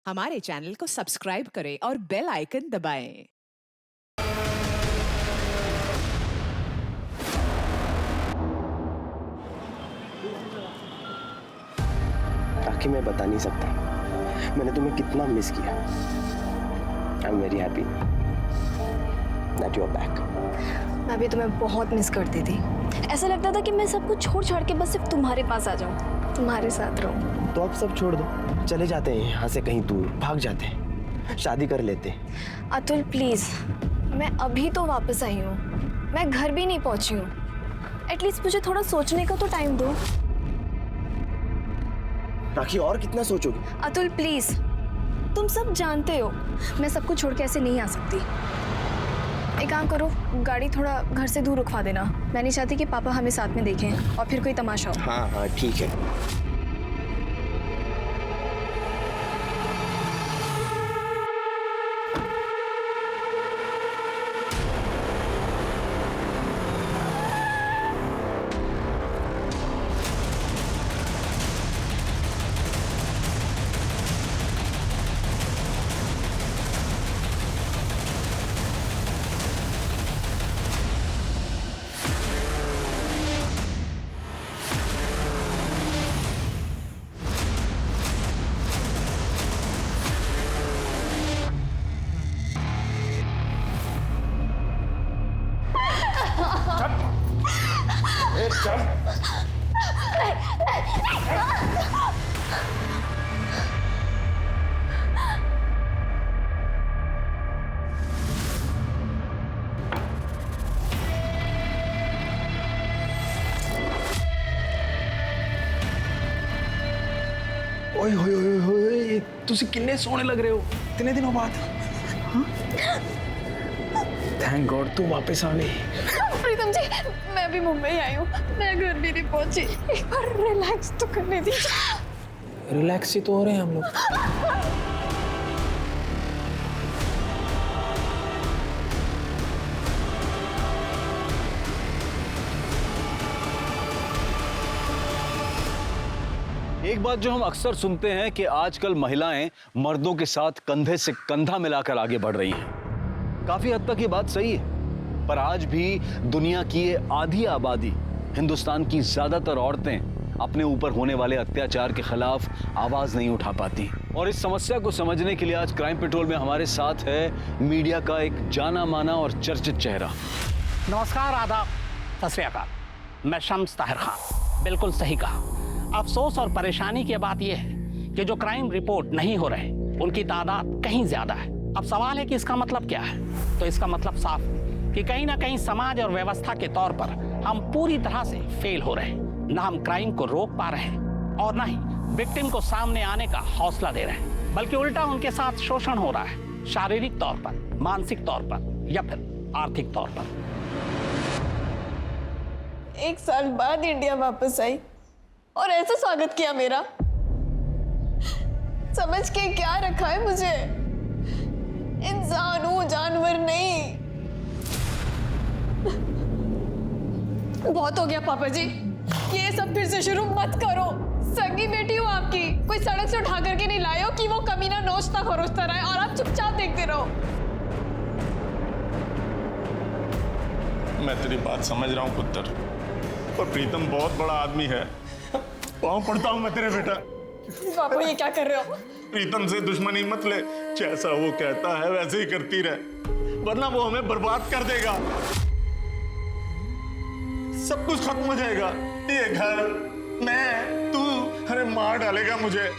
हमारे चैनल को सब्सक्राइब करें और बेल आइकन दबाएं। राखी, मैं बता नहीं सकता मैंने तुम्हें कितना मिस किया। I am very happy that you are back. मैं भी तुम्हें बहुत मिस करती थी। ऐसा लगता था कि मैं सब कुछ छोड़ छाड़ के बस सिर्फ तुम्हारे पास आ जाऊं, तुम्हारे साथ रहूं। तो अब सब छोड़ दो, चले जाते हैं यहाँ से कहीं दूर, भाग जाते हैं, शादी कर लेते हैं। अतुल प्लीज, मैं अभी तो वापस आई हूँ, मैं घर भी नहीं पहुंची हूँ। एटलीस्ट मुझे थोड़ा सोचने का तो टाइम दो। राखी, और कितना सोचोगे? अतुल प्लीज, तुम सब जानते हो मैं सब कुछ छोड़ के ऐसे नहीं आ सकती। एक काम करो, गाड़ी थोड़ा घर से दूर रुकवा देना। मैं नहीं चाहती कि पापा हमें साथ में देखें और फिर कोई तमाशा हो। हाँ हाँ ठीक है। चल। ओए होए होए होए, तुसी किन्ने सोने लग रहे हो इतने दिनों बाद। थैंक गॉड तू वापस आ गई। प्रीतम जी, मैं भी मुंबई आई हूँ, मैं घर भी नहीं पहुंची। एक बार रिलैक्स तो करने दीजिए। रिलैक्स ही तो हो रहे हैं हम लोग। एक बात जो हम अक्सर सुनते हैं कि आजकल महिलाएं मर्दों के साथ कंधे से कंधा मिलाकर आगे बढ़ रही हैं। काफी हद तक ये बात सही है, पर आज भी दुनिया की ये आधी आबादी, हिंदुस्तान की ज्यादातर औरतें अपने ऊपर होने वाले अत्याचार के खिलाफ आवाज नहीं उठा पाती। और इस समस्या को समझने के लिए आज क्राइम पेट्रोल में हमारे साथ है मीडिया का एक जाना माना और चर्चित चेहरा। नमस्कार, आदाब, सत श्री अकाल। मैं शम्स ताहिर खान। बिल्कुल सही कहा। अफसोस और परेशानी की बात यह है कि जो क्राइम रिपोर्ट नहीं हो रहे उनकी तादाद कहीं ज्यादा है। अब सवाल है कि इसका मतलब क्या है? तो इसका मतलब साफ कि कहीं ना कहीं समाज और व्यवस्था के तौर पर हम पूरी तरह से फेल हो रहे हैं। ना हम क्राइम को रोक पा रहे हैं और ना ही विक्टिम को सामने आने का हौसला दे रहे हैं, बल्कि उल्टा उनके साथ शोषण हो रहा है, शारीरिक तौर पर, मानसिक तौर पर या फिर आर्थिक तौर पर। 1 साल बाद इंडिया वापस आई और ऐसे स्वागत किया मेरा। समझ के क्या रखा है मुझे? इंसान हूं, जानवर नहीं। बहुत हो गया पापा जी, ये सब फिर से शुरू मत करो। सगी बेटी हूँ आपकी, कोई सड़क से उठा करके नहीं लाए हो कि वो कमीना नोचता खरोचता रहे और आप चुपचाप देखते रहो। मैं तेरी बात समझ रहा हूँ पुत्र, पर प्रीतम बहुत बड़ा आदमी है। पाँव पड़ता हूँ मैं तेरे बेटा। पापा ये क्या कर रहे हो? प्रीतम से दुश्मनी मत ले, जैसा वो कहता है वैसे ही करती रहे, वरना वो हमें बर्बाद कर देगा। सब कुछ खत्म हो जाएगा, ये घर, मैं, तू, अरे मार डालेगा मुझे,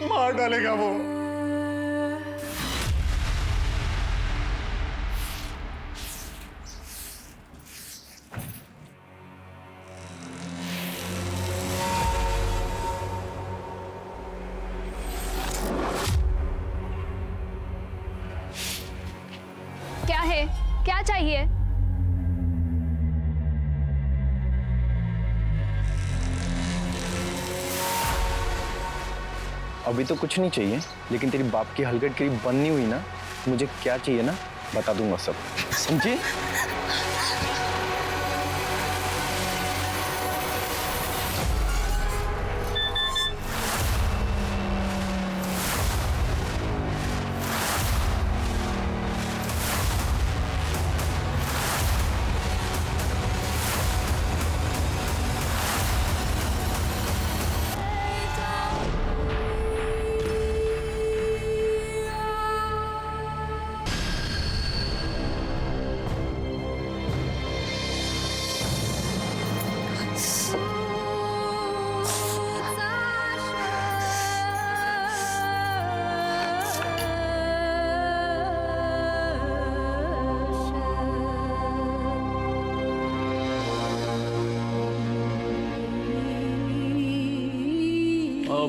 मार डालेगा वो। क्या है? क्या चाहिए? अभी तो कुछ नहीं चाहिए, लेकिन तेरी बाप की हलगट करीब बंद नहीं हुई ना, मुझे क्या चाहिए ना बता दूंगा सब, समझी?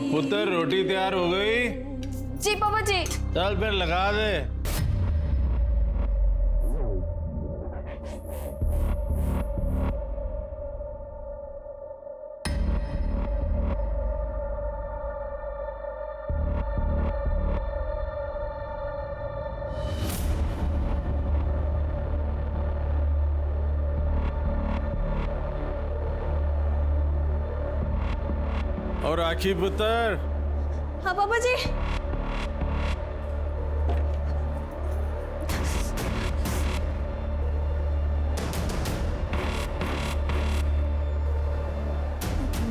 पुत्र रोटी तैयार हो गई? जी पापा जी। चल फिर लगा दे। और राखी पुत्र, हाँ पापा जी।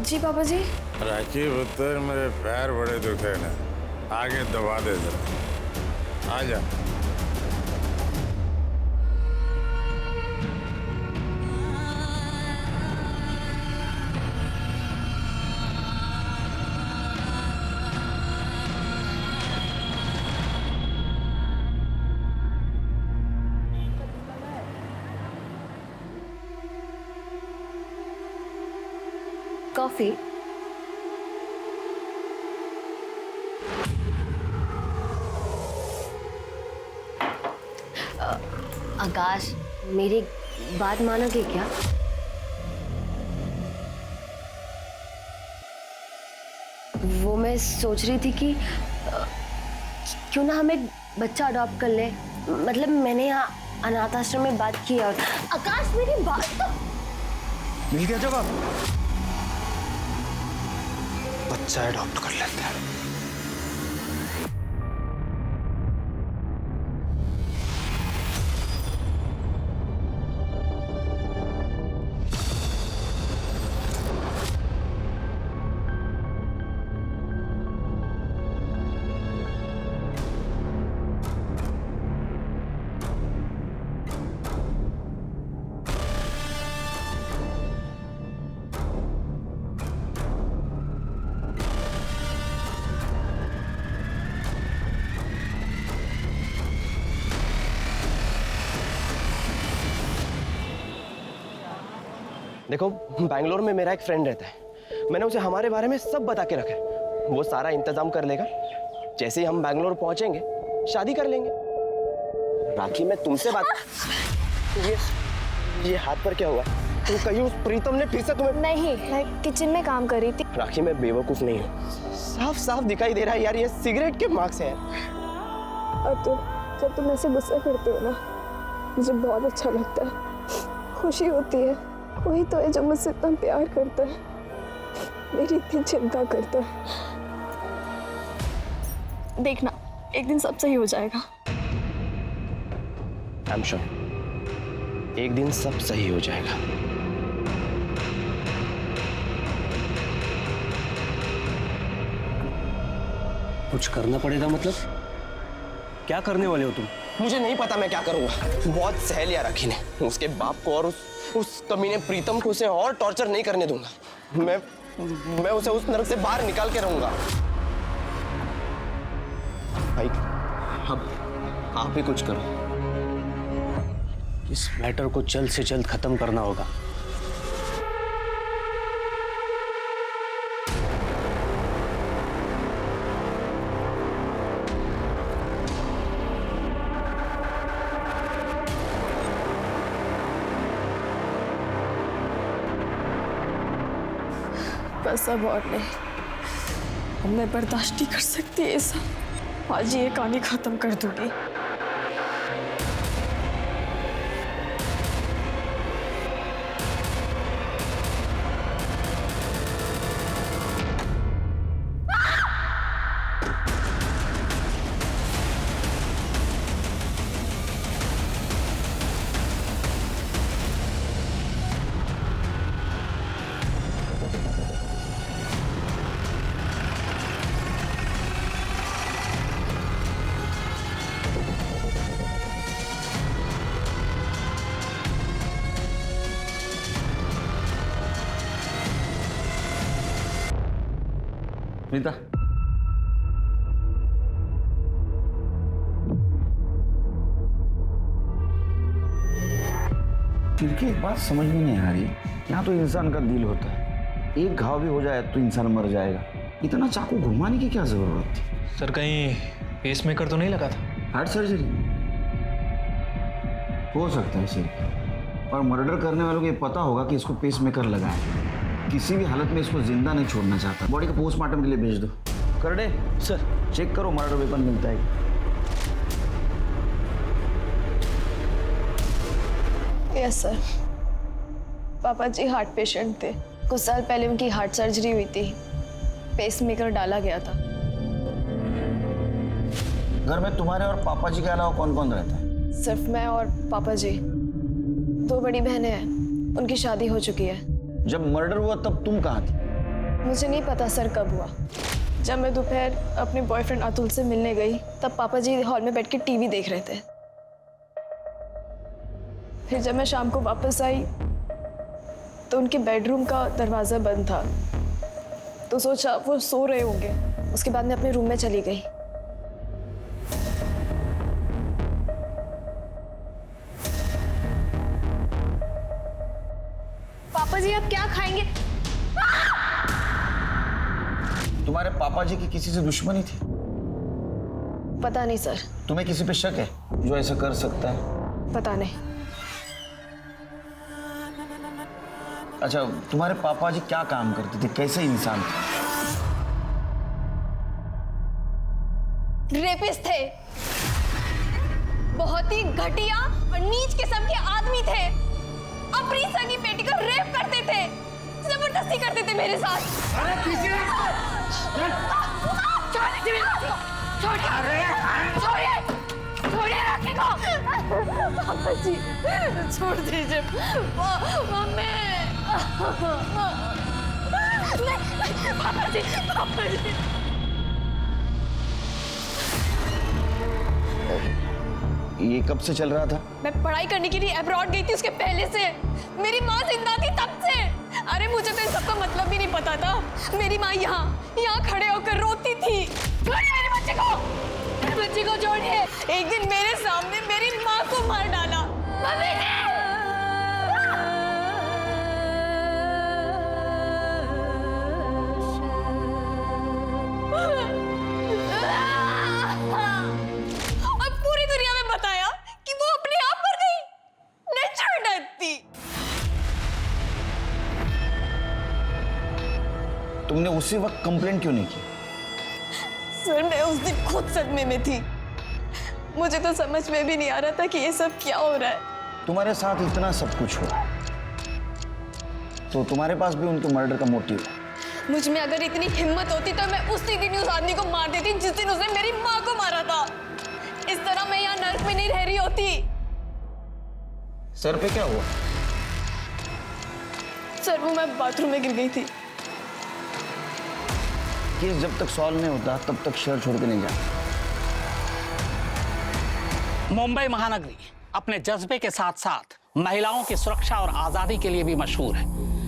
जी पापा जी। राखी पुत्र, मेरे पैर बड़े दुखे ना, आगे दबा दे जरा, आजा। कॉफी। आकाश, मेरी बात मानोगे क्या? वो मैं सोच रही थी कि क्यों ना हम एक बच्चा अडॉप्ट कर ले। मतलब मैंने यहाँ अनाथ आश्रम में बात की और आकाश मेरी बात तो मिल गया जवाब। बच्चा अडॉप्ट कर लेते हैं। देखो, बैंगलोर में मेरा एक फ्रेंड रहता है। मैंने उसे हमारे बारे में सब बता के रखा है। वो सारा इंतजाम कर लेगा। जैसे ही हम बैंगलोर पहुंचेंगे, शादी कर लेंगे। राखी, मैं तुमसे बात ये हाथ पर क्या हुआ? तुम कहीं उस प्रीतम ने फिर से तुम्हें? नहीं, मैं किचन में काम कर रही थी। राखी, मैं बेवकूफ नहीं हूँ। साफ साफ दिखाई दे रहा है यार, ये सिगरेट के मार्क्स हैं। और जब तुम ऐसे गुस्सा करते हो ना, मुझे बहुत अच्छा लगता है, खुशी होती है। वही तो है जो मुझसे इतना प्यार करता है, मेरी इतनी चिंता करता है। देखना, एक दिन सब सही हो जाएगा। आई एम श्योर, एक दिन सब सही हो जाएगा। कुछ करना पड़ेगा मतलब? क्या करने वाले हो तुम? मुझे नहीं पता मैं क्या करूंगा। बहुत सह लिया राखी ने। उसके बाप को और उस कमीने प्रीतम को उसे और टॉर्चर नहीं करने दूंगा। मैं उसे उस नरक से बाहर निकाल के रहूंगा। भाई, अब आप ही कुछ करो। इस मैटर को जल्द से जल्द खत्म करना होगा। बस अब और नहीं, अब मैं बर्दाश्त नहीं कर सकती ऐसा। आज ये कहानी खत्म कर दूंगी। नीता, फिर की एक बात समझ में नहीं आ रही। यहाँ तो इंसान का दिल होता है, एक घाव भी हो जाए तो इंसान मर जाएगा। इतना चाकू घुमाने की क्या जरूरत थी? सर कहीं पेसमेकर तो नहीं लगा था? हार्ट सर्जरी हो सकता है सर, और मर्डर करने वालों को ये पता होगा कि इसको पेसमेकर लगा है। किसी भी हालत में इसको जिंदा नहीं छोड़ना चाहता। बॉडी को पोस्टमार्टम के लिए भेज दो। करडे सर चेक करो मर्डर वेपन मिलता है। यस सर, पापा जी हार्ट पेशेंट थे। कुछ साल पहले उनकी हार्ट सर्जरी हुई थी, पेसमेकर डाला गया था। घर में तुम्हारे और पापा जी के अलावा कौन कौन रहता है? सिर्फ मैं और पापा जी। 2 बड़ी बहनें हैं, उनकी शादी हो चुकी है। जब मर्डर हुआ तब तुम कहाँ थी? मुझे नहीं पता सर कब हुआ। जब मैं दोपहर अपने बॉयफ्रेंड अतुल से मिलने गई तब पापा जी हॉल में बैठ के टीवी देख रहे थे। फिर जब मैं शाम को वापस आई तो उनके बेडरूम का दरवाज़ा बंद था, तो सोचा वो सो रहे होंगे। उसके बाद मैं अपने रूम में चली गई। पापा जी आप क्या खाएंगे? तुम्हारे पापा जी की किसी से दुश्मनी थी? पता नहीं सर। तुम्हें किसी पे शक है जो ऐसा कर सकता है? पता नहीं। अच्छा, तुम्हारे पापा जी क्या काम करते थे, कैसे इंसान थे? रेपिस्ट थे, बहुत ही घटिया और नीच किस्म के आदमी थे। अपनी सगी बेटी को रेप करते थे, जबरदस्ती करते थे मेरे साथ। छोड़िए राखी को। पापा जी छोड़ दीजिए। मम्मी नहीं, पापा जी, पापा जी। ये कब से चल रहा था? मैं पढ़ाई करने के लिए अब्रॉड गई थी, उसके पहले से। मेरी माँ जिंदा थी तब से। अरे मुझे तो इन सबका मतलब भी नहीं पता था। मेरी माँ यहाँ खड़े होकर रोती थी। छोड़िए मेरे बच्चे को, मेरे बच्चे को छोड़िए। एक दिन मेरे सामने मेरी माँ को मार डाला। मम्मी ने। और पूरी दुनिया में बताया कि वो अपने आप मर गई। नेचुरल डेथ थी। तुमने उसी वक्त कंप्लेंट क्यों नहीं की? सर मैं उस दिन खुद सदमे में थी। मुझे तो समझ में भी नहीं आ रहा था कि ये सब क्या हो रहा है। तुम्हारे साथ इतना सब कुछ हो तो तुम्हारे पास भी उनके मर्डर का मोटिव है। मुझ में अगर इतनी हिम्मत होती तो मैं उसी दिन उस आदमी को मार देती जिस दिन उसने मेरी माँ को मारा था। इस तरह मैं यहाँ नर्क में नहीं रह रही होती। सर पे क्या हुआ? सर वो मैं बाथरूम में गिर गई थी। केस जब तक सॉल्व नहीं होता तब तक शहर छोड़ के नहीं जाना। मुंबई महानगरी अपने जज्बे के साथ साथ महिलाओं की सुरक्षा और आजादी के लिए भी मशहूर है।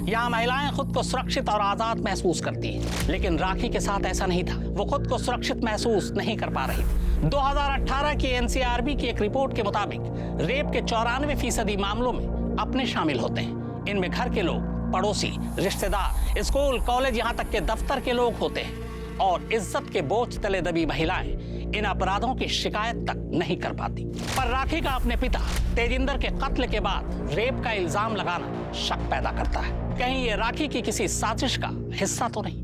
यहाँ महिलाएं खुद को सुरक्षित और आजाद महसूस करती हैं, लेकिन राखी के साथ ऐसा नहीं था। वो खुद को सुरक्षित महसूस नहीं कर पा रही थी। 2018 की एनसीआरबी की एक रिपोर्ट के मुताबिक रेप के 94% मामलों में अपने शामिल होते हैं। इनमें घर के लोग, पड़ोसी, रिश्तेदार, स्कूल, कॉलेज, यहाँ तक के दफ्तर के लोग होते हैं। और इज्जत के बोझ तले दबी महिलाएं इन अपराधों की शिकायत तक नहीं कर पाती। पर राखी का अपने पिता तेजिंदर के कत्ल के बाद रेप का इल्जाम लगाना शक पैदा करता है। कहीं ये राखी की किसी साजिश का हिस्सा तो नहीं?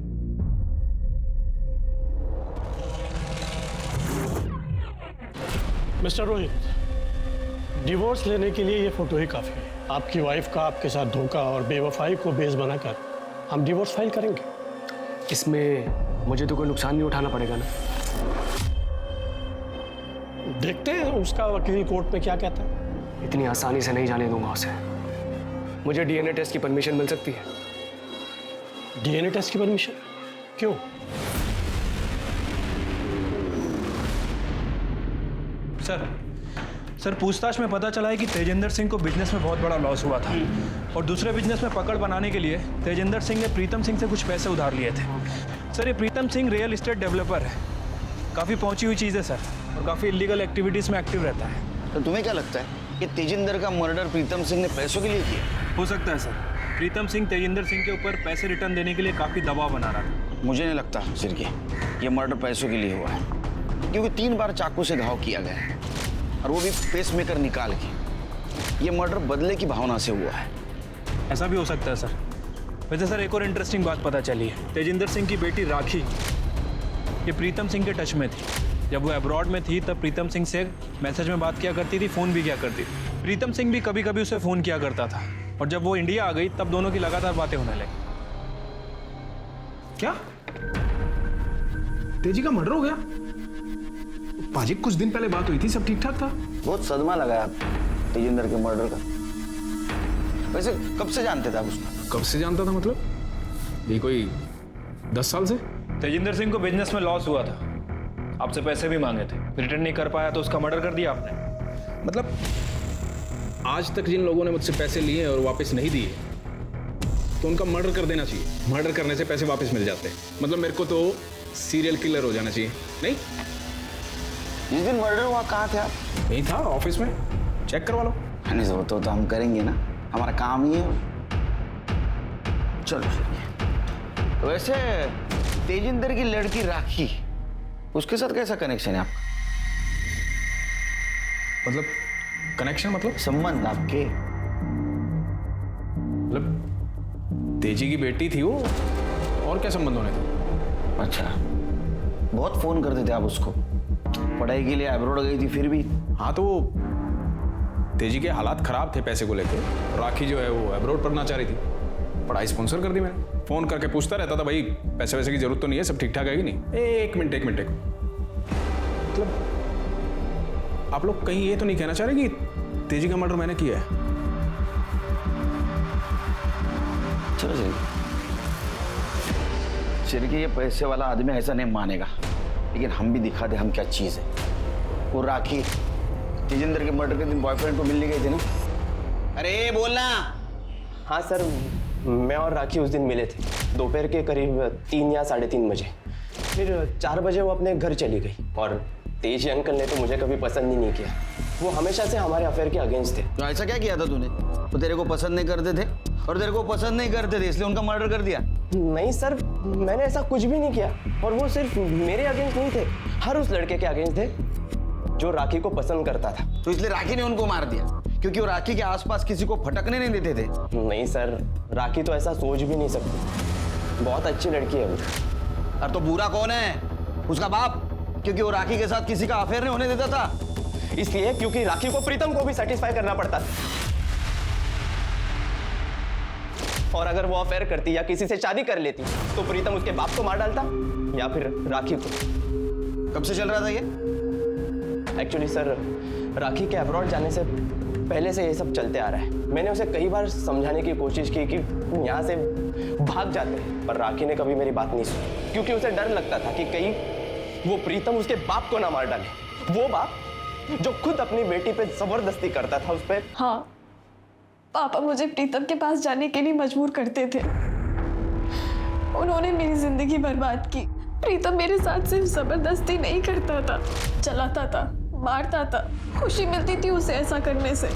मिस्टर रोहित, डिवोर्स लेने के लिए ये फोटो ही काफी है। आपकी वाइफ का आपके साथ धोखा और बेवफाई को बेस बनाकर हम डिवोर्स फाइल करेंगे। इसमें मुझे तो कोई नुकसान नहीं उठाना पड़ेगा ना? देखते हैं उसका वकील कोर्ट में क्या कहता है। इतनी आसानी से नहीं जाने दूंगा उसे। मुझे डीएनए टेस्ट की परमिशन मिल सकती है? डीएनए टेस्ट की परमिशन? क्यों? सर पूछताछ में पता चला है कि तेजिंदर सिंह को बिजनेस में बहुत बड़ा लॉस हुआ था और दूसरे बिजनेस में पकड़ बनाने के लिए तेजिंदर सिंह ने प्रीतम सिंह से कुछ पैसे उधार लिए थे। सर ये Pritam Singh real estate developer है, काफ़ी पहुंची हुई चीज़ है सर, और काफ़ी इलीगल एक्टिविटीज़ में एक्टिव रहता है। तो तुम्हें क्या लगता है कि तेजिंदर का मर्डर प्रीतम सिंह ने पैसों के लिए किया? हो सकता है सर। प्रीतम सिंह तेजिंदर सिंह के ऊपर पैसे रिटर्न देने के लिए काफ़ी दबाव बना रहा था। मुझे नहीं लगता सिरके ये मर्डर पैसों के लिए हुआ है, क्योंकि 3 बार चाकू से घाव किया गया है और वो भी पेसमेकर निकाल के। ये मर्डर बदले की भावना से हुआ है। ऐसा भी हो सकता है सर। वैसे सर एक और इंटरेस्टिंग बात पता चली है, तेजिंदर सिंह की बेटी राखी ये प्रीतम सिंह के टच में थी। जब वो अब्रॉड में थी तब प्रीतम सिंह से मैसेज में बात किया करती थी, फ़ोन भी किया करती थी। प्रीतम सिंह भी कभी कभी उसे फ़ोन किया करता था, और जब वो इंडिया आ गई तब दोनों की लगातार बातें होने लगी। क्या तेजी का मर्डर हो गया? पाजी कुछ दिन पहले बात हुई थी, सब ठीक ठाक था। बहुत सदमा लगा है तेजिंदर के मर्डर का। वैसे कब से जानते थे आप उसको? कब से जानता था मतलब? ये कोई 10 साल से। तेजिंदर सिंह को बिजनेस में लॉस हुआ था, आपसे पैसे भी मांगे थे, रिटर्न नहीं कर पाया तो उसका मर्डर कर दिया आपने। मतलब आज तक जिन लोगों ने मुझसे पैसे लिए और वापस नहीं दिए तो उनका मर्डर कर देना चाहिए। मर्डर करने से पैसे वापस मिल जाते हैं। मतलब मेरे को तो सीरियल किलर हो जाना चाहिए। नहीं, जिस दिन मर्डर हुआ कहाँ थे आप? नहीं था, ऑफिस में। चेक करवा लो। नहीं वो तो हम करेंगे ना, हमारा काम ही है। चलो वैसे तेजिंदर की लड़की राखी, उसके साथ कैसा कनेक्शन है आपका? मतलब कनेक्शन मतलब संबंध आपके? मतलब तेजी की बेटी थी वो, और क्या संबंध होने थे? अच्छा, बहुत फोन करते थे आप उसको? पढ़ाई के लिए अब्रॉड गई थी फिर भी? हाँ तो तेजी के हालात खराब थे पैसे को लेकर। राखी जो है वो अब्रॉड पढ़ना चाह रही थी, पढ़ाई स्पॉन्सर कर दी मैंने। फोन करके पूछता रहता था, भाई पैसे वैसे की जरूरत तो नहीं है, सब ठीक ठाक है कि नहीं? एक मिनट मतलब आप लोग कहीं ये तो नहीं कहना चाह रहे कि तेजी का मर्डर मैंने किया है? चलो चिरकी, ये पैसे वाला आदमी ऐसा नहीं मानेगा, लेकिन हम भी दिखा दे हम क्या चीज है। वो राखी तेजिंदर के मर्डर के दिन बॉयफ्रेंड को मिलने गए थे ना? अरे बोलना। हाँ सर, मैं और राखी उस दिन मिले थे दोपहर के करीब 3 या 3:30 बजे। फिर 4 बजे वो अपने घर चली गई, और तेजी अंकल ने तो मुझे कभी पसंद ही नहीं किया। वो हमेशा से हमारे अफेयर के अगेंस्ट थे। तो ऐसा क्या किया था तूने? वो तेरे को पसंद नहीं करते थे और तेरे को पसंद नहीं करते थे इसलिए उनका मर्डर कर दिया? नहीं सर, मैंने ऐसा कुछ भी नहीं किया। और वो सिर्फ मेरे अगेंस्ट नहीं थे, हर उस लड़के के अगेंस्ट थे जो राखी को पसंद करता था। तो इसलिए राखी ने उनको मार दिया क्योंकि वो राखी के आसपास किसी को फटकने नहीं देते थे? नहीं सर, राखी तो ऐसा सोच भी नहीं सकती, बहुत अच्छी लड़की है वो। और तो बुरा कौन है? उसका बाप, क्योंकि वो राखी के साथ किसी का अफेयर नहीं होने देता था। इसलिए क्योंकि राखी को प्रीतम को भी सेटिस्फाई करना पड़ता था, और अगर वो अफेयर करती या किसी से शादी कर लेती तो प्रीतम उसके बाप को मार डालता या फिर राखी को। कब से चल रहा था ये? एक्चुअली सर, राखी के अब्रॉड जाने से पहले से ये सब चलते आ रहा है। मैंने उसे कई बार समझाने की कोशिश की कि यहाँ से भाग जाते हैं, पर राखी ने कभी मेरी बात नहीं सुनी, क्योंकि उसे डर लगता था कि कहीं वो प्रीतम उसके बाप को ना मार डाले। वो बाप जो खुद अपनी बेटी पे जबरदस्ती करता था उस पर। हाँ, पापा मुझे प्रीतम के पास जाने के लिए मजबूर करते थे। उन्होंने मेरी जिंदगी बर्बाद की। प्रीतम मेरे साथ सिर्फ जबरदस्ती नहीं करता था, चलाता था, मारता था। खुशी मिलती थी उसे ऐसा करने से।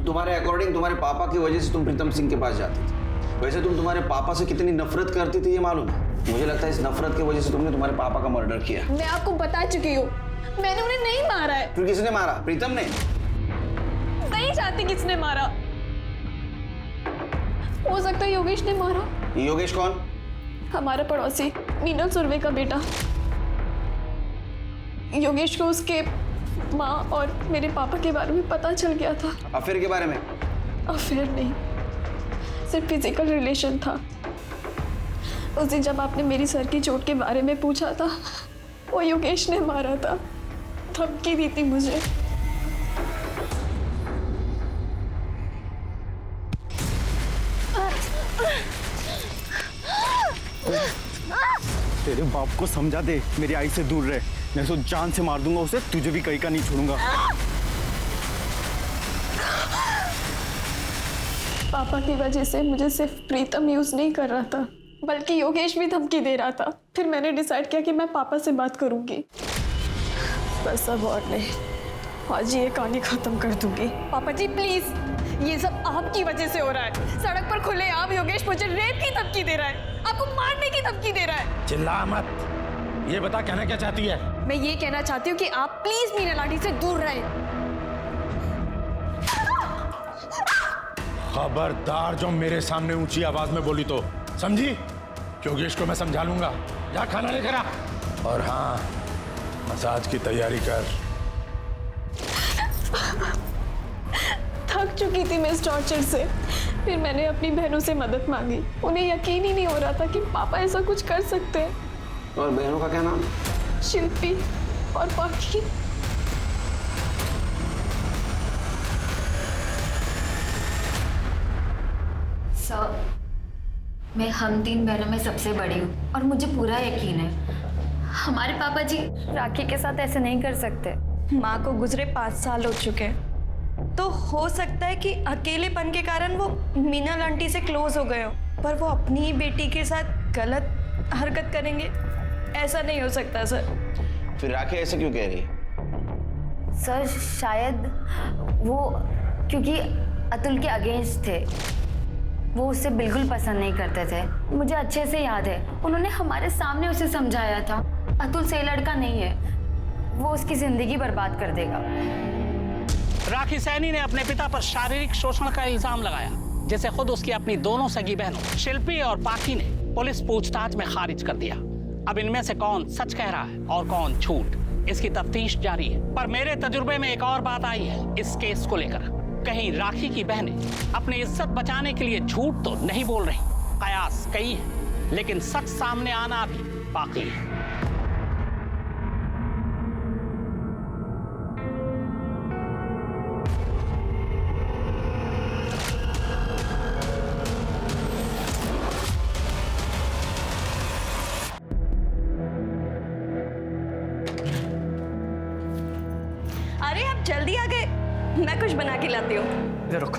तुम्हारे अकॉर्डिंग तुम्हारे पापा की वजह से तुम प्रीतम सिंह के पास जाती थी। वैसे तुम तुम्हारे पापा से कितनी नफरत करती थी ये मालूम है? मुझे लगता है इस नफरत की वजह से तुमने तुम्हारे पापा का मर्डर किया। मैं आपको बता चुकी हूँ, मैंने उन्हें नहीं मारा है। फिर किसने मारा? प्रीतम ने? नहीं जानती किसने मारा। हो सकता है योगेश ने मारा। योगेश कौन? हमारा पड़ोसी, मीनल सुरवे का बेटा। योगेश को उसके माँ और मेरे पापा के बारे में पता चल गया था। अफेयर के बारे में? अफेयर नहीं, सिर्फ फिजिकल रिलेशन था। उस दिन जब आपने मेरी सर की चोट के बारे में पूछा था, वो योगेश ने मारा था, धमकी दी थी मुझे। तेरे बाप को समझा दे, मेरी आई से दूर रहे, मैं तो जान से मार दूंगा उसे, तुझे भी कहीं का नहीं छोड़ूंगा। पापा की वजह से मुझे सिर्फ प्रीतम यूज नहीं कर रहा था, बल्कि योगेश भी धमकी दे रहा था। फिर मैंने डिसाइड किया कि मैं पापा से बात करूंगी। बस अब और नहीं, आज ये कहानी खत्म कर दूंगी। पापा जी प्लीज, ये सब आपकी वजह से हो रहा है। सड़क पर खुले आम योगेश मुझे रेप की धमकी दे रहा है। आपको मारने की धमकी दे रहा है। चिल्ला मत, ये बता कहना क्या चाहती है? मैं ये कहना चाहती हूँ कि आप प्लीज मीना लाठी से दूर रहें। खबरदार जो मेरे सामने ऊंची आवाज में बोली तो, समझी? योगेश को मैं समझा लूंगा। जा खाना लेकर आ, और हाँ, मसाज की तैयारी कर। थक चुकी थी मैं इस टॉर्चर से। फिर मैंने अपनी बहनों से मदद मांगी। उन्हें यकीन ही नहीं हो रहा था कि पापा ऐसा कुछ कर सकते हैं। और बहनों का क्या नाम? शिल्पी और पाखी। सर, मैं हम 3 बहनों में सबसे बड़ी हूँ और मुझे पूरा यकीन है हमारे पापा जी राखी के साथ ऐसे नहीं कर सकते। माँ को गुजरे 5 साल हो चुके हैं, तो हो सकता है कि अकेलेपन के कारण वो मीना आंटी से क्लोज हो गए हो, पर वो अपनी ही बेटी के साथ गलत हरकत करेंगे, ऐसा नहीं हो सकता सर। फिर राखी ऐसे क्यों कह रही है? सर शायद वो क्योंकि अतुल के अगेंस्ट थे, वो उससे बिल्कुल पसंद नहीं करते थे। मुझे अच्छे से याद है, उन्होंने हमारे सामने उसे समझाया था अतुल से लड़का नहीं है, वो उसकी जिंदगी बर्बाद कर देगा। राखी सैनी ने अपने पिता पर शारीरिक शोषण का इल्जाम लगाया, जिसे खुद उसकी अपनी दोनों सगी बहनों शिल्पी और पाखी ने पुलिस पूछताछ में खारिज कर दिया। अब इनमें से कौन सच कह रहा है और कौन झूठ, इसकी तफ्तीश जारी है। पर मेरे तजुर्बे में एक और बात आई है इस केस को लेकर। कहीं राखी की बहनें अपनी इज्जत बचाने के लिए झूठ तो नहीं बोल रही। कयास कई है, लेकिन सच सामने आना भी बाकी है। अरे आप जल्दी आ गए, मैं कुछ बना के लाती हूँ। इधर रुक।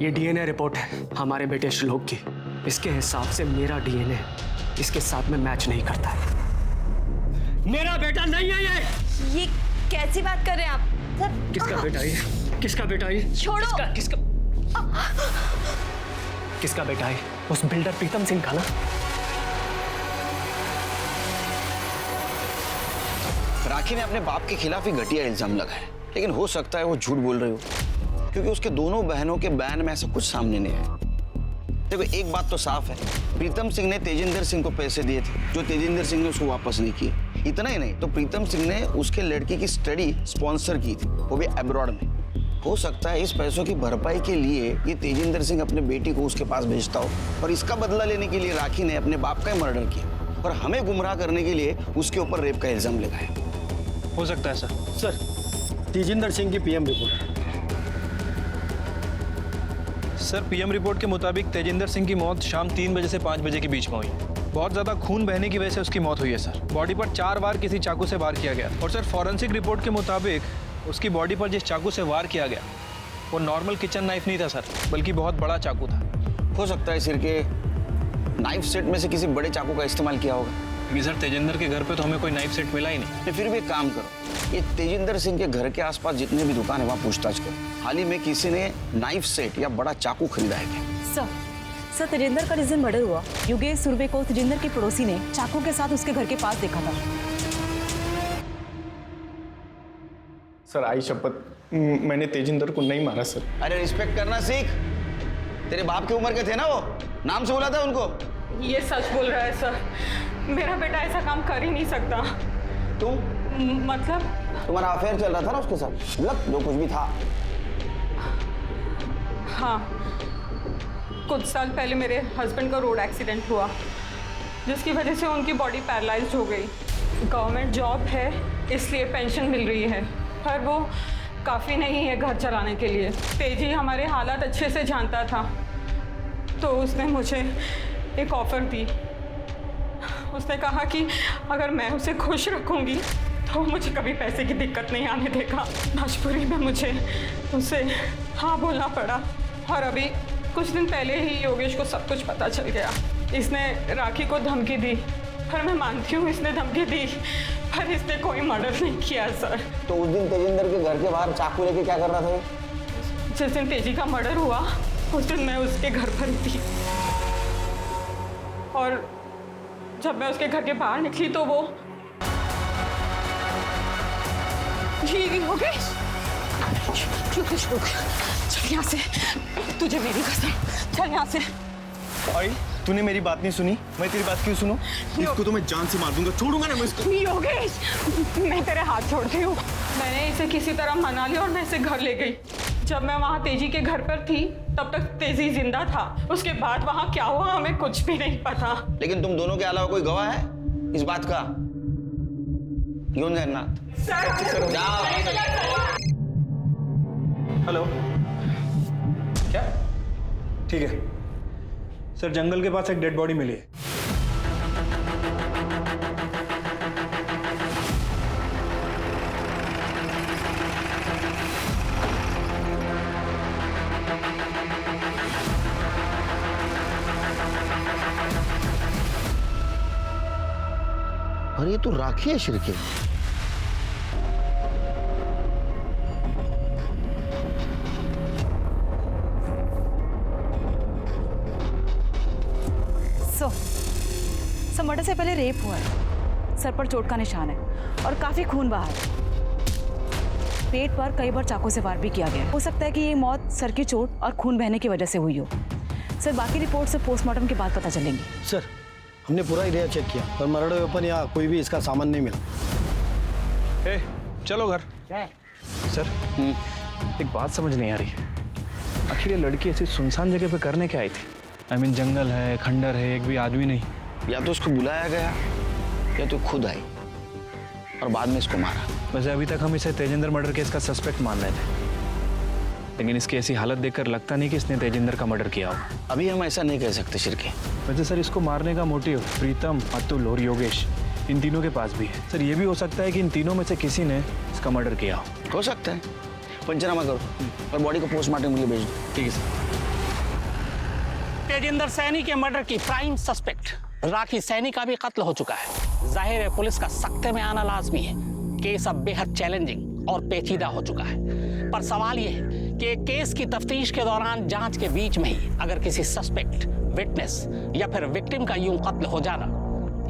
ये डीएनए रिपोर्ट है हमारे बेटे श्लोक की। इसके हिसाब से मेरा डीएनए इसके साथ में मैच नहीं करता है। मेरा बेटा नहीं है ये कैसी बात कर रहे हैं आप सर? किसका बेटा है? किसका बेटा है? छोड़ो। किसका बेटा है? उस बिल्डर प्रीतम सिंह का ना। राखी ने अपने बाप के खिलाफ ही घटिया इल्जाम लगाया, लेकिन हो सकता है वो झूठ बोल रही हो, क्योंकि उसके दोनों बहनों के बयान में ऐसा कुछ सामने नहीं आया। देखो एक बात तो साफ है, प्रीतम सिंह ने तेजिंदर सिंह को पैसे दिए थे, जो तेजिंदर सिंह ने उसको वापस नहीं किए। इतना ही नहीं तो प्रीतम सिंह ने उसके लड़की की स्टडी स्पॉन्सर की थी, वो भी अब्रॉड में। हो सकता है इस पैसों की भरपाई के लिए ये तेजिंदर सिंह अपने बेटी को उसके पास भेजता हो, और इसका बदला लेने के लिए राखी ने अपने बाप का ही मर्डर किया और हमें गुमराह करने के लिए उसके ऊपर रेप का इल्जाम लगाया। हो सकता है सर। सर तेजिंदर सिंह की PM report. Sir PM report के मुताबिक तेजिंदर सिंह की मौत शाम 3 बजे से 5 बजे के बीच में हुई। बहुत ज़्यादा खून बहने की वजह से उसकी मौत हुई है सर। बॉडी पर 4 बार किसी चाकू से वार किया गया, और सर फॉरेंसिक रिपोर्ट के मुताबिक उसकी बॉडी पर जिस चाकू से वार किया गया वो नॉर्मल किचन नाइफ नहीं था सर, बल्कि बहुत बड़ा चाकू था। हो सकता है सिर के नाइफ सेट में से किसी बड़े चाकू का इस्तेमाल किया होगा। लेकिन सर तेजिंदर के घर पे तो हमें कोई नाइफ सेट मिला ही नहीं। फिर भी एक काम करो, ये तेजिंदर सिंह के घर के आसपास जितने भी दुकान है वहाँ पूछताछ करो। हाल ही में किसी ने नाइफ सेट या बड़ा चाकू खरीदा है क्या? सर तेजिंदर का जिस दिन मर्डर हुआ, योगेश सुर्वे को तेजिंदर के पड़ोसी ने चाकू के साथ उसके घर के पास देखा था। सर आई शपथ, मैंने तेजिंदर को नहीं मारा सर। अरे रिस्पेक्ट करना सीख। तेरे बाप की उम्र के थे ना वो, नाम से बुला था उनको। ये सच बोल रहा है सर, मेरा बेटा ऐसा काम कर ही नहीं सकता। तुम मतलब तुम्हारा अफेयर चल रहा था ना उसके साथ, मतलब जो कुछ भी था। हाँ, कुछ साल पहले मेरे हस्बैंड का रोड एक्सीडेंट हुआ, जिसकी वजह से उनकी बॉडी पैरालाइज्ड हो गई। गवर्नमेंट जॉब है इसलिए पेंशन मिल रही है, पर वो काफ़ी नहीं है घर चलाने के लिए। तेजी हमारे हालात अच्छे से जानता था, तो उसने मुझे एक ऑफ़र दी। उसने कहा कि अगर मैं उसे खुश रखूंगी तो मुझे कभी पैसे की दिक्कत नहीं आने देगा। मजबूरी में मुझे उसे हाँ बोलना पड़ा, और अभी कुछ दिन पहले ही योगेश को सब कुछ पता चल गया। इसने राखी को धमकी दी, पर मैं मानती हूँ इसने धमकी दी, पर इसने कोई मर्डर नहीं किया सर। तो उस दिन तेजिंदर के घर के बाहर चाकू लेके क्या कर रहा था? जिस दिन तेजी का मर्डर हुआ उस दिन मैं उसके घर पर थी। और जब मैं उसके घर के बाहर निकली तो वो योगेश, चल यहाँ से, तुझे मेरी कसम, चल यहाँ से। आई, तूने मेरी बात नहीं सुनी, मैं तेरी बात क्यों सुनूं? इसको तो मैं जान से मार दूंगा, छोड़ूंगा ना मैं इसको। योगेश, मैं तेरे हाथ छोड़ती हूँ। मैंने इसे किसी तरह मना लिया और मैं इसे घर ले गई। जब मैं वहाँ तेजी के घर पर थी तब तक तेजी जिंदा था। उसके बाद वहाँ क्या हुआ हमें कुछ भी नहीं पता। लेकिन तुम दोनों के अलावा कोई गवाह है इस बात का? यूं जगन्नाथ, जाओ। हेलो, क्या? ठीक है सर, जंगल के पास एक डेड बॉडी मिली है। और ये तो राखी है शिरके। सर मर्डर से पहले रेप हुआ है, सर पर चोट का निशान है और काफी खून बहा है। पेट पर कई बार चाकू से वार भी किया गया है। हो सकता है कि ये मौत सर की चोट और खून बहने की वजह से हुई हो। सर बाकी रिपोर्ट से पोस्टमार्टम के बाद पता चलेंगी। सर हमने पूरा एरिया चेक किया पर मर्डर वेपन या कोई भी इसका सामान नहीं मिला। चलो घर। सर एक बात समझ नहीं आ रही, आखिर ये लड़की ऐसी सुनसान जगह पे करने क्या आई थी? आई मीन जंगल है, खंडर है, एक भी आदमी नहीं। या तो उसको बुलाया गया या तो खुद आई और बाद में इसको मारा। वैसे अभी तक हम इसे तेजेंद्र मर्डर केस का सस्पेक्ट मान रहे थे, लेकिन इसकी ऐसी हालत देखकर लगता नहीं कि इसने तेजेंद्र का मर्डर किया होगा। अभी हम ऐसा नहीं कह सकते शिरके। वैसे सर इसको मारने का मोटिव प्रीतम, अतुल और योगेश इन तीनों के पास भी है। सर ये भी हो सकता है कि इन तीनों में से किसी ने इसका मर्डर किया हो सकता है। पंचनामा करो और बॉडी को पोस्टमार्टम के लिए भेज दो। ठीक है सर। तेजिंदर सैनी के मर्डर की प्राइम सस्पेक्ट राखी सैनी का भी कत्ल हो चुका है। जाहिर है पुलिस का सख्ते में आना लाजमी है। केस अब बेहद चैलेंजिंग और पेचीदा हो चुका है, पर सवाल यह है कि केस की तफ्तीश के दौरान जांच के बीच में ही अगर किसी सस्पेक्ट, विटनेस या फिर विक्टिम का यूं कत्ल हो जाना,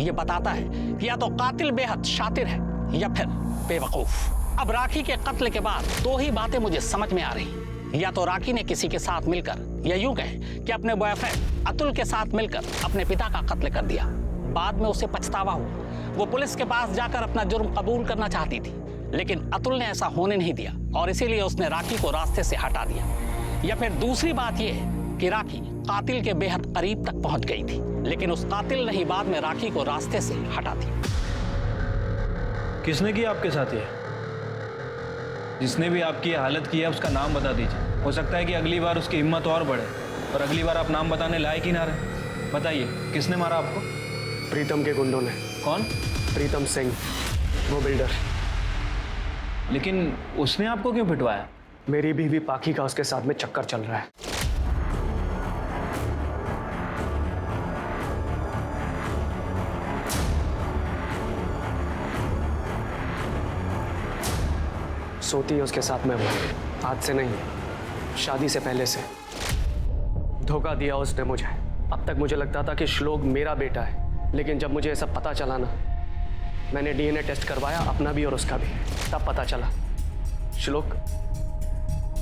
यह बताता है कि या तो कातिल बेहद शातिर है या फिर बेवकूफ। अब राखी के कत्ल के बाद दो ही बातें मुझे समझ में आ रही, या तो राखी ने किसी के साथ मिलकर या यूं कहें कि अपने बॉयफ्रेंड अतुल के साथ मिलकर अपने पिता का कत्ल कर दिया। बाद में उसे पछतावा हुआ। वो पुलिस के पास जाकर अपना जुर्म कबूल करना चाहती थी, लेकिन अतुल ने ऐसा होने नहीं दिया और इसीलिए उसने राखी को रास्ते से हटा दिया। या फिर दूसरी बात यह है कि राखी कातिल के बेहद करीब तक पहुंच गई थी, लेकिन उस कातिल ने ही बाद में राखी को रास्ते से हटा दिया। किसने किया आपके साथ ये? जिसने भी आपकी हालत की है उसका नाम बता दीजिए। हो सकता है कि अगली बार उसकी हिम्मत और बढ़े और अगली बार आप नाम बताने लायक ही ना रहे। बताइए किसने मारा आपको? प्रीतम के गुंडों ने। कौन? प्रीतम सिंह, वो बिल्डर। लेकिन उसने आपको क्यों पिटवाया? मेरी बीवी पाखी का उसके साथ में चक्कर चल रहा है। सोती है उसके साथ में वो, आज से नहीं, शादी से पहले से। धोखा दिया उसने मुझे। अब तक मुझे लगता था कि श्लोक मेरा बेटा है, लेकिन जब मुझे सब पता चला ना, मैंने डीएनए टेस्ट करवाया, अपना भी और उसका भी, तब पता चला श्लोक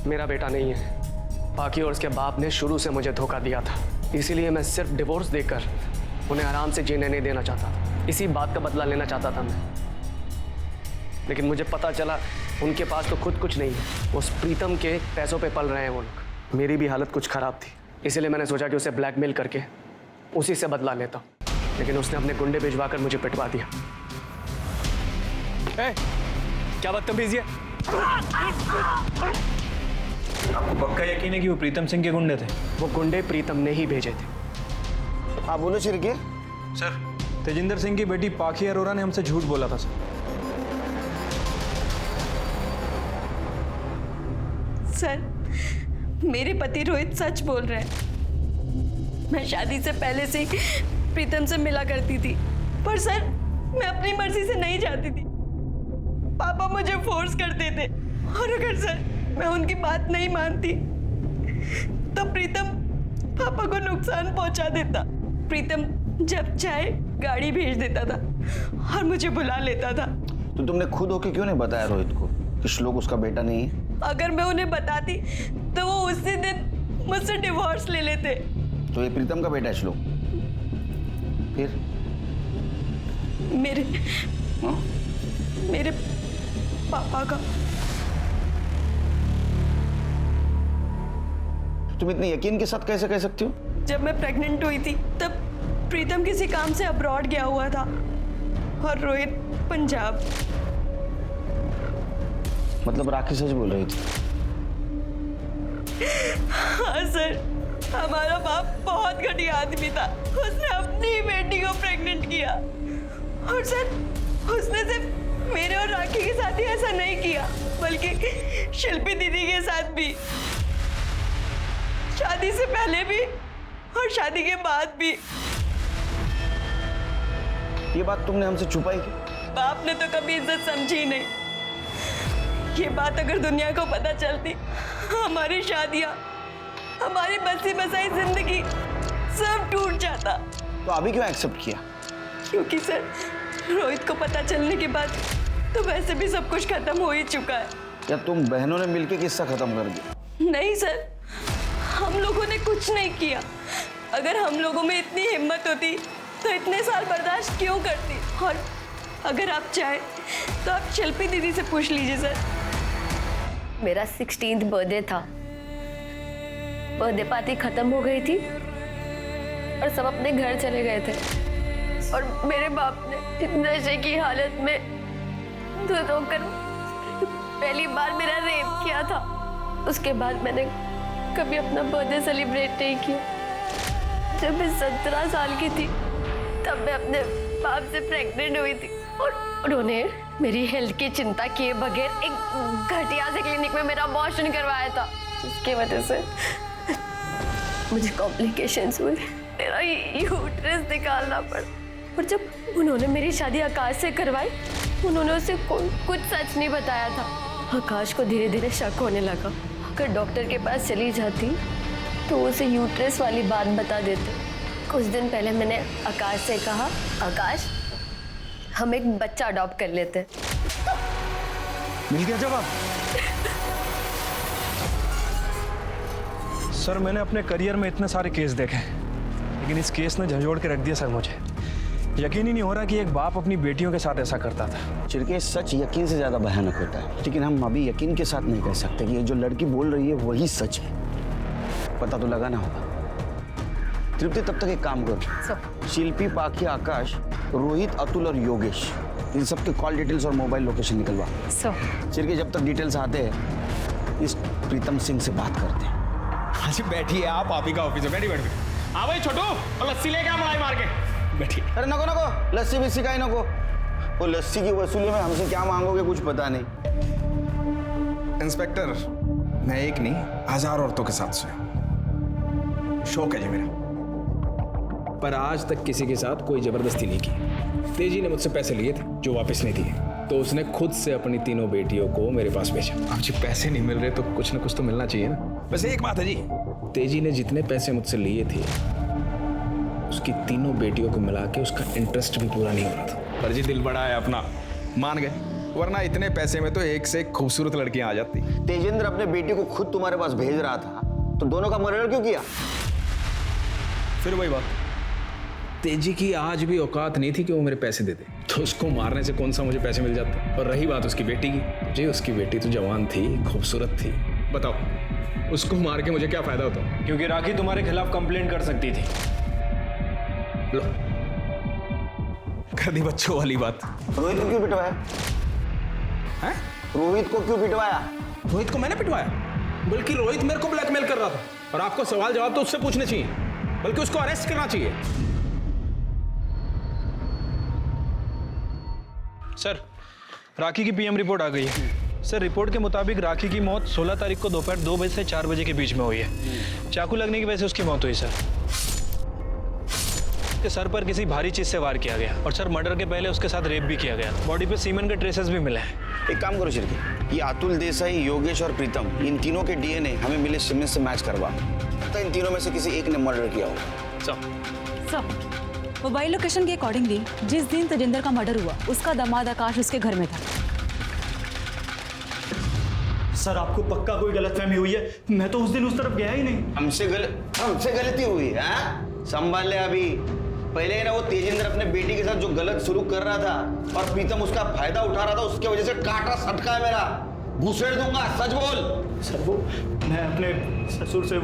मेरा बेटा नहीं है। बाकी और उसके बाप ने शुरू से मुझे धोखा दिया था, इसीलिए मैं सिर्फ डिवोर्स देकर उन्हें आराम से जीने नहीं देना चाहता था। इसी बात का बदला लेना चाहता था मैं, लेकिन मुझे पता चला उनके पास तो खुद कुछ नहीं है। उस प्रीतम के पैसों पे पल रहे हैं वो लोग। मेरी भी हालत कुछ खराब थी, इसीलिए मैंने सोचा कि उसे ब्लैकमेल करके उसी से बदला लेता हूँ, लेकिन उसने अपने गुंडे भिजवाकर मुझे पिटवा दिया। क्या बदतमीजी है? आपको पक्का यकीन है कि वो प्रीतम सिंह के गुंडे थे? वो गुंडे प्रीतम ने ही भेजे थे। हाँ बोलो शिरके। सर तेजिंदर सिंह की बेटी पाखी अरोरा ने हमसे झूठ बोला था सर। मेरे पति रोहित सच बोल रहे हैं। मैं शादी से पहले से ही प्रीतम से मिला करती थी, पर सर मैं अपनी मर्जी से नहीं जाती थी। पापा मुझे फोर्स करते थे और अगर सर मैं उनकी बात नहीं मानती तो प्रीतम पापा को नुकसान पहुंचा देता। प्रीतम जब चाहे गाड़ी भेज देता था और मुझे बुला लेता था। तो तुमने खुद होके क्यों नहीं बताया रोहित को कि श्लोक उसका बेटा नहीं है? अगर मैं उन्हें बताती तो वो उसी दिन मुझसे डिवोर्स ले लेते। तो ये प्रीतम का बेटा है श्लोक? फिर मेरे पापा का। तुम इतने यकीन के साथ कैसे कह सकती हो? जब मैं प्रेग्नेंट हुई थी तब प्रीतम किसी काम से अब्रॉड गया हुआ था और रोहित पंजाब। मतलब राखी सच बोल रही थी? हाँ सर, हमारा बाप बहुत घटिया आदमी था। उसने अपनी ही बेटी को प्रेग्नेंट किया और सर उसने सिर्फ मेरे और राखी के साथ ही ऐसा नहीं किया बल्कि शिल्पी दीदी के साथ भी, शादी से पहले भी और शादी के बाद भी। ये बात तुमने हमसे छुपाई क्यों? बाप ने तो कभी इज्जत समझी ही नहीं। ये बात अगर दुनिया को पता चलती, हमारी शादियां, हमारी बसी बसाई जिंदगी सब टूट जाता। तो अभी क्यों एक्सेप्ट किया? क्योंकि सर रोहित को पता चलने के बाद तो वैसे भी सब कुछ खत्म हो ही चुका है। या तुम बहनों ने मिलकर किस्सा खत्म कर दिया? नहीं सर, हम लोगों ने कुछ नहीं किया। अगर हम लोगों में इतनी हिम्मत होती तो इतने साल बर्दाश्त क्यों करती? और अगर आप चाहें तो आप शिल्पी दीदी से पूछ लीजिए सर। मेरा 16th बर्थडे था। बर्थडे पार्टी खत्म हो गई थी और सब अपने घर चले गए थे और मेरे बाप ने नशे की हालत में दूध होकर पहली बार मेरा रेप किया था। उसके बाद मैंने कभी अपना बर्थडे सेलिब्रेट नहीं किया। जब मैं 17 साल की थी तब मैं अपने बाप से प्रेग्नेंट हुई थी और उन्होंने मेरी हेल्थ की चिंता किए बगैर एक घटिया से क्लिनिक में मेरा अबॉर्शन करवाया था, जिसकी वजह से मुझे कॉम्प्लिकेशंस हुए। मेरा यूट्रस निकालना पड़ा और जब उन्होंने मेरी शादी आकाश से करवाई, उन्होंने उसे कुछ सच नहीं बताया था। आकाश को धीरे धीरे शक होने लगा। अगर डॉक्टर के पास चली जाती तो उसे यूट्रस वाली बात बता देते। कुछ दिन पहले मैंने आकाश से कहा, आकाश हम एक बच्चा अडॉप्ट कर लेते। मिल गया जवाब? सर मैंने अपने करियर में इतने सारे केस देखे, लेकिन इस केस ने झंझोड़ के रख दिया सर। मुझे यकीन ही नहीं हो रहा कि एक बाप अपनी बेटियों के साथ ऐसा करता था। चिरके सच यकीन से ज्यादा भयानक होता है, लेकिन हम अभी यकीन के साथ नहीं कह सकते कि ये जो लड़की बोल रही है वही सच है। पता तो लगाना होगा। तृप्ति तब तक एक काम करो, शिल्पी, पाखी, आकाश, रोहित, अतुल और योगेश, इन सब के कॉल डिटेल्स और मोबाइल लोकेशन निकलवा। चिरके जब तक डिटेल्स आते हैं इस प्रीतम सिंह से बात करते हैं। हाँ जी बैठिए, आप ही का ऑफिस है, बैठिए। हाँ भाई छोटू, और लस्सी लेके आ मलाई मार के। बैठिए। अरे नको नको, लस्सी बिस्सी का ही नको। वो लस्सी की वसूली में हमसे क्या मांगोगे कुछ पता नहीं। इंस्पेक्टर, मैं एक नहीं 1000 औरतों के साथ सोया, शौक है जी मेरा, पर आज तक किसी के साथ कोई जबरदस्ती नहीं की। तेजी ने मुझसे पैसे लिए थे जो वापस नहीं दिए, तो उसने खुद से अपनी तीनों बेटियों को मेरे पास भेजा। अब जी पैसे नहीं मिल रहे तो कुछ ना कुछ तो मिलना चाहिए ना। वैसे एक बात है जी, तेजी ने जितने पैसे मुझसे लिए थे उसकी तीनों बेटियों को मिला के उसका इंटरेस्ट भी पूरा नहीं हो रहा था। पर जी दिल बड़ा है अपना, मान गए, वरना इतने पैसे में तो एक से एक खूबसूरत लड़कियां आ जाती। तेजेंद्र अपने बेटी को खुद तुम्हारे पास भेज रहा था, तो दोनों का मर्डर क्यों किया? फिर वही बात, तेजी की आज भी औकात नहीं थी कि वो मेरे पैसे देते, तो उसको मारने से कौन सा मुझे पैसे मिल जाते। और रही बात उसकी बेटी की, जी उसकी बेटी तो जवान थी, खूबसूरत थी, बताओ उसको मार के मुझे क्या फायदा होता? क्योंकि राखी तुम्हारे खिलाफ कंप्लेंट कर सकती थी। लो कर दी बच्चों वाली बात। रोहित को क्यों पिटवाया? हैं? रोहित को क्यों पिटवाया? रोहित को मैंने पिटवाया? बल्कि रोहित मेरे को ब्लैकमेल कर रहा था, और आपको सवाल जवाब तो उससे पूछने चाहिए, बल्कि उसको अरेस्ट करना चाहिए। सर राखी की पीएम रिपोर्ट आ गई है। सर रिपोर्ट के मुताबिक राखी की मौत 16 तारीख को दोपहर 2 बजे से 4 बजे के बीच में हुई है। चाकू लगने की वजह से उसकी मौत हुई सर। उसके सर पर किसी भारी चीज से वार किया गया, और सर मर्डर के पहले उसके साथ रेप भी किया गया। बॉडी पे सीमेंट के ट्रेसेस भी मिले हैं। एक काम करो चिरके, ये अतुल देसाई, योगेश और प्रीतम, इन तीनों के डीएनए हमें मिले सीमेंट से मैच करवा, तो इन तीनों में से किसी एक ने मर्डर किया होगा। सब मोबाइल लोकेशन के अकॉर्डिंगली जिस दिन तेजिंदर का मर्डर हुआ उसका दामाद आकाश उसके घर में था। सर आपको पक्का कोई गलतफहमी हुई है, मैं तो उस दिन उस तरफ गया ही नहीं। हमसे गलती हुई है? संभाल ले अभी। पहले ना वो तेजिंदर अपने बेटी के साथ जो गलत सलूक कर रहा था और प्रीतम उसका फायदा उठा रहा था, उसके वजह से काटा सटका है मेरा। घुसेड़ दूंगा, सच बोल। सर वो मैं अपने ससुर से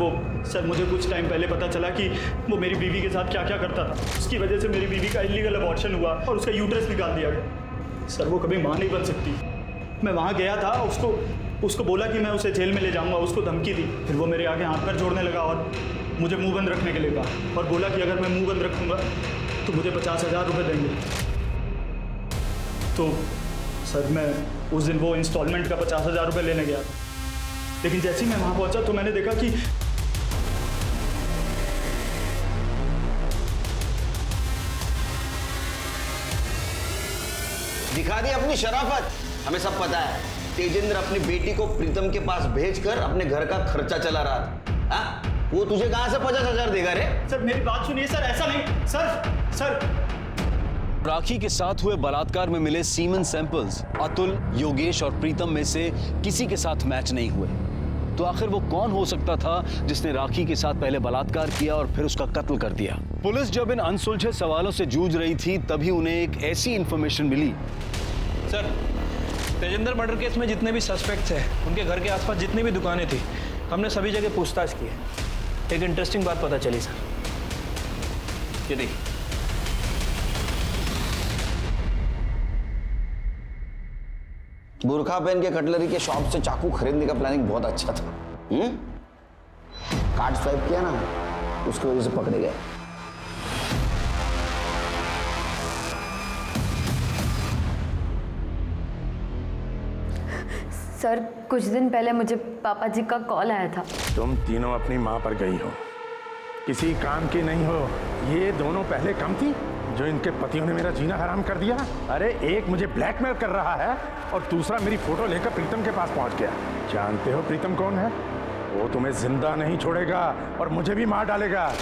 सर मुझे कुछ टाइम पहले पता चला कि वो मेरी बीवी के साथ क्या क्या करता था। उसकी वजह से मेरी बीवी का इलीगल अबॉर्शन हुआ और उसका यूट्रस निकाल दिया गया। सर वो कभी मां नहीं बन सकती। मैं वहाँ गया था, उसको बोला कि मैं उसे जेल में ले जाऊंगा, उसको धमकी दी। फिर वो मेरे आगे हाथ पैर जोड़ने लगा और मुझे मुंह बंद रखने के लिए कहा और बोला कि अगर मैं मुंह बंद रखूंगा तो मुझे 50,000 रुपये देंगे। तो सर मैं उस दिन वो इंस्टॉलमेंट का 50,000 रुपये लेने गया, लेकिन जैसे ही मैं वहाँ पहुँचा तो मैंने देखा कि दिखा दी अपनी शराफत। हमें सब पता है तेजिंदर अपनी बेटी को प्रीतम के पास भेजकर अपने घर का खर्चा चला रहा था। वो तुझे कहां से 50,000 देगा रे? सर मेरी बात सुनिए सर, ऐसा नहीं सर। राखी के साथ हुए बलात्कार में मिले सीमन सैंपल्स अतुल, योगेश और प्रीतम में से किसी के साथ मैच नहीं हुए। तो आखिर वो कौन हो सकता था जिसने राखी के साथ पहले बलात्कार किया और फिर उसका कत्ल कर दिया? पुलिस जब इन अनसुलझे सवालों से जूझ रही थी तभी उन्हें एक ऐसी इंफॉर्मेशन मिली। सर तेजिंदर मर्डर केस में जितने भी सस्पेक्ट्स हैं, उनके घर के आसपास जितनी भी दुकानें थी, हमने सभी जगह पूछताछ की है। एक इंटरेस्टिंग बात पता चली सर। ये देखिए, बुरखा पहन के कटलरी के शॉप से चाकू खरीदने का प्लानिंग बहुत अच्छा था। कार्ड स्वाइप किया ना, उसकी वजह से पकड़े गए। सर कुछ दिन पहले मुझे पापा जी का कॉल आया था। तुम तीनों अपनी माँ पर गई हो, किसी काम की नहीं हो। ये दोनों पहले कम थी जो इनके पतियों ने मेरा जीना हराम कर दिया। अरे एक मुझे ब्लैकमेल कर रहा है और दूसरा मेरी फोटो लेकर प्रीतम के पास पहुंच गया। जानते हो प्रीतम कौन है? वो तुम्हें जिंदा नहीं छोड़ेगा और मुझे भी मार डालेगा।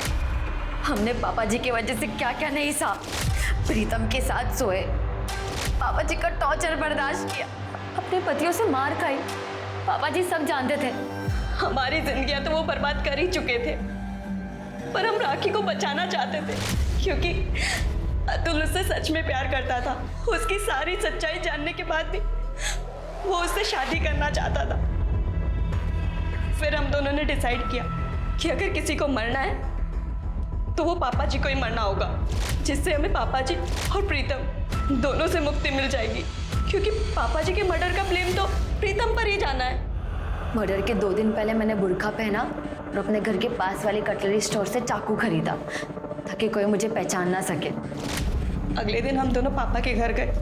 हमने पापा जी की वजह से क्या क्या नहीं सहा। प्रीतम के साथ सोए, पापा जी का टॉर्चर बर्दाश्त किया, अपने पतियों से मार खाई। पापा जी सब जानते थे। हमारी जिंदगियां तो वो बर्बाद कर ही चुके थे, पर हम राखी को बचाना चाहते थे क्योंकि अतुल उससे सच में प्यार करता था। उसकी सारी सच्चाई जानने के बाद भी वो उससे शादी करना चाहता था। फिर हम दोनों ने डिसाइड किया कि अगर किसी को मरना है तो वो पापा जी को ही मरना होगा, जिससे हमें पापा जी और प्रीतम दोनों से मुक्ति मिल जाएगी, क्योंकि पापा जी के मर्डर का ब्लेम तो प्रीतम पर ही जाना है। मर्डर के 2 दिन पहले मैंने बुर्का पहना और अपने घर के पास वाली कटलरी स्टोर से चाकू खरीदा ताकि कोई मुझे पहचान ना सके। अगले दिन हम दोनों पापा के घर गए।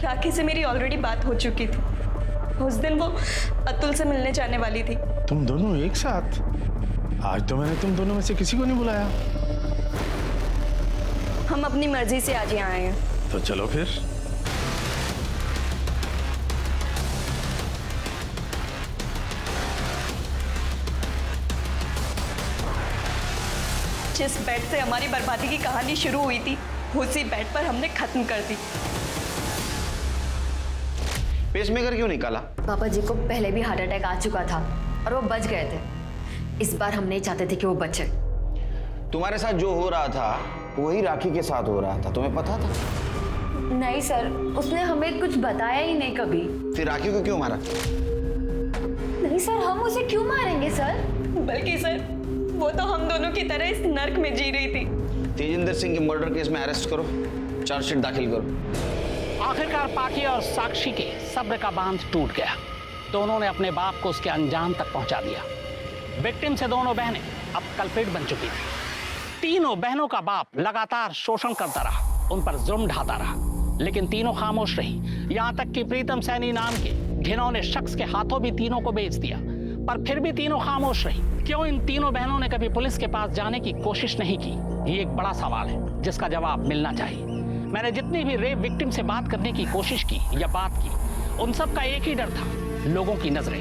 राखी से मेरी ऑलरेडी बात हो चुकी थी। उस दिन वो अतुल से मिलने जाने वाली थी। तुम दोनों एक साथ? आज तो मैंने तुम दोनों में से किसी को नहीं बुलाया। हम अपनी मर्जी से आज यहाँ आए हैं। तो चलो फिर। जिस बेड से हमारी बर्बादी की कहानी शुरू हुई थी, उसी बेड पर हमने खत्म कर दी। पेसमेकर क्यों निकाला? पापा जी को पहले भी हार्ट अटैक आ चुका था और वो बच गए थे। इस बार हम नहीं चाहते थे कि वो बचे। तुम्हारे साथ जो हो रहा था वही राखी के साथ हो रहा था, तुम्हें पता था? नहीं सर, उसने हमें कुछ बताया ही नहीं कभी। फिर राखी को क्यों मारा? नहीं सर, हम उसे क्यों मारेंगे सर? बल्कि सर वो तो हम दोनों की तरह इस नर्क में जी रही थी। तेजिंदर सिंह के मर्डर केस में अरेस्ट करो, चार्जशीट दाखिल करो। आखिरकार पाकी और साक्षी के सब्र का बांध टूट गया। दोनों ने अपने बाप को उसके अंजाम तक पहुंचा दिया। विक्टिम से दोनों बहनें अब कल्प्रिट बन चुकी थी। तीनों बहनों का बाप लगातार शोषण करता रहा, उन पर जुर्म ढाता रहा, लेकिन तीनों खामोश रही। यहाँ तक कि प्रीतम सैनी नाम के घिनौने शख्स के हाथों भी तीनों को बेच दिया, पर फिर भी तीनों खामोश रही। क्यों इन तीनों बहनों ने कभी पुलिस के पास जाने की कोशिश नहीं की? ये एक बड़ा सवाल है जिसका जवाब मिलना चाहिए। मैंने जितनी भी रेप विक्टिम से बात करने की कोशिश की या बात की, उन सब का एक ही डर था, लोगों की नजरें।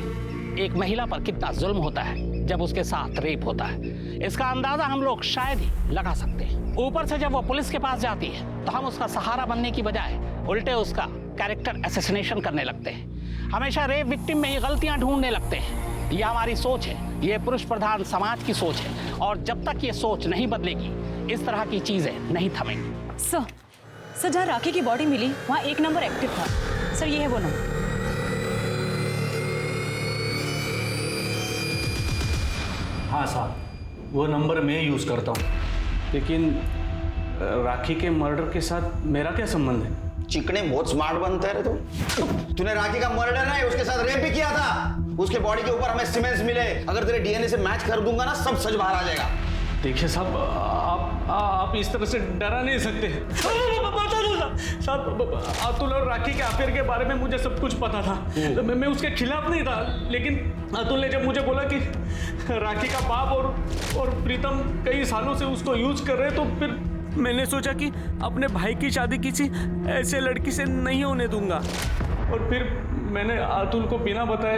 एक महिला पर कितना जुल्म होता है जब उसके साथ रेप होता है। इसका अंदाजा हम लोग शायद ही लगा सकते हैं। ऊपर से जब वो पुलिस के पास जाती है तो हम उसका सहारा बनने की बजाय उल्टे उसका कैरेक्टर असैसिनेशन करने लगते हैं। हमेशा रेप विक्टिम में ये गलतियां ढूंढने लगते हैं। ये हमारी सोच है, ये पुरुष प्रधान समाज की सोच है, और जब तक ये सोच नहीं बदलेगी इस तरह की चीजें नहीं थमेंगी। सर जहाँ राखी की बॉडी मिली वहाँ एक नंबर एक्टिव था। सर ये है वो नंबर। हाँ साहब, वो नंबर मैं यूज़ करता हूँ, लेकिन राखी के मर्डर के साथ मेरा क्या संबंध है? चिकने बहुत स्मार्ट बनते हैं रे तू। तूने राखी का मर्डर नहीं, उसके साथ रेप भी किया था। उसके बॉडी के ऊपर हमें सीमेंट्स मिले। अगर तेरे डीएनए से मैच कर दूंगा ना, सब सच बाहर आ जाएगा। देखिए साहब, आप इस तरह से डरा नहीं सकते। साहब, अतुल और राखी के अफेयर के बारे में मुझे सब कुछ पता था। मैं उसके खिलाफ नहीं था, लेकिन अतुल ने जब मुझे बोला कि राखी का बाप और प्रीतम कई सालों से उसको यूज कर रहे, तो फिर मैंने सोचा कि अपने भाई की शादी किसी ऐसे लड़की से नहीं होने दूंगा। और फिर मैंने अतुल को बिना बताए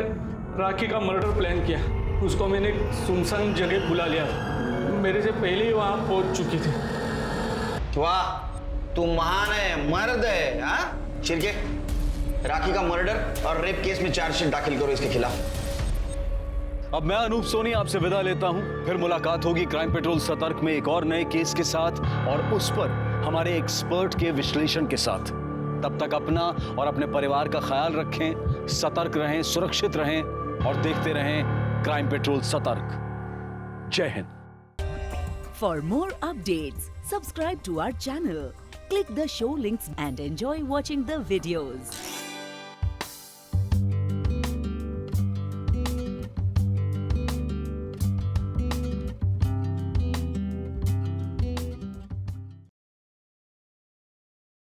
राखी का मर्डर प्लान किया। उसको मैंने सुनसान जगह बुला लिया था, मेरे से पहले ही वहां पहुंच चुकी थी। वाह, तू महान है, मर्द है। हाँ शिरके, राखी का मर्डर और रेप केस में चार्जशीट दाखिल करो इसके खिलाफ। अब मैं अनूप सोनी आपसे विदा लेता हूं। फिर मुलाकात होगी क्राइम पेट्रोल सतर्क में एक और नए केस के साथ, और उस पर हमारे एक्सपर्ट के विश्लेषण के साथ। तब तक अपना और अपने परिवार का ख्याल रखें, सतर्क रहें, सुरक्षित रहें और देखते रहें क्राइम पेट्रोल सतर्क। जय Hind. For more updates, subscribe to our channel, click the show links and enjoy watching the videos.